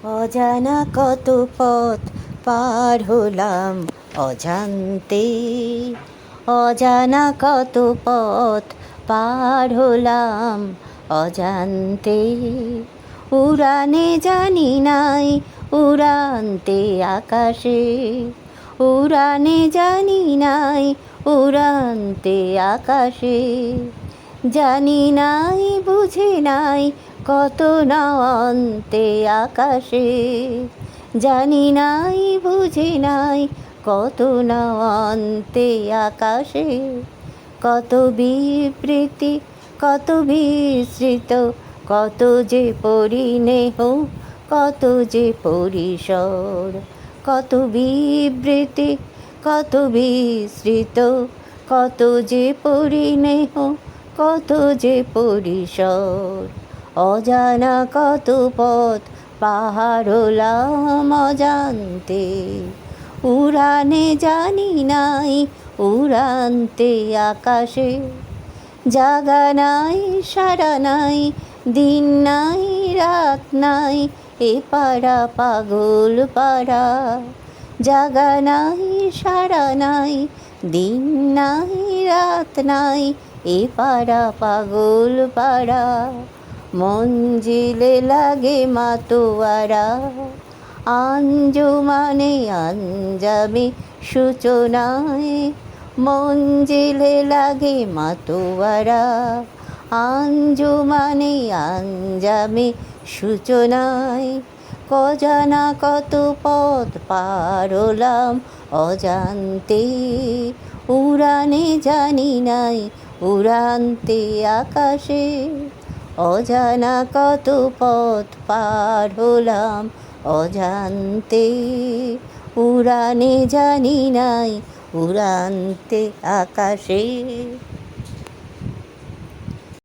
অজানা কত পথ পার হলাম অজান্তে, অজানা কত পথ পার হলাম অজান্তে। উড়ানে জানি নাই উড়ান্তে আকাশে, উড়ানে জানি নাই উড়ান্তে আকাশে। জানি নাই বুঝি নাই কত না অন্তে আকাশে। জানি নাই বুঝি নাই কত না অন্তে আকাশে। কত বিবৃতি কত বিস্মৃত, কত যে পরিণেহ কত যে পরিসর। কত বিবৃতি কত বিস্মৃত, কত যে পরিণেহ কত যে পরিসর। অজানা কত পথ পাহাড় হলাম অজান্তে, উড়ানে জানি নাই উড়ান্তে আকাশে। জাগা নাই সারা নাই দিন নাই রাত নাই এ পাড়া পাগল পাড়া। জাগা নাই সারা নাই দিন নাই রাত নাই এ পাড়া পাগল পাড়া। মঞ্জিলে লাগে মাতোয়ারা, আঞ্জুমানে আঞ্জামে সূচনায়। মঞ্জিলে লাগে মাতোয়ারা, আঞ্জুমানে আঞ্জামে সূচনায়। অজানা কত পথ পার হলাম অজান্তে, উড়ানে জানি নাই উড়ান্তে আকাশে। অজানা কত পথ পার হলাম অজান্তে, উড়ানে জানি নাই উড়ান্তে আকাশে।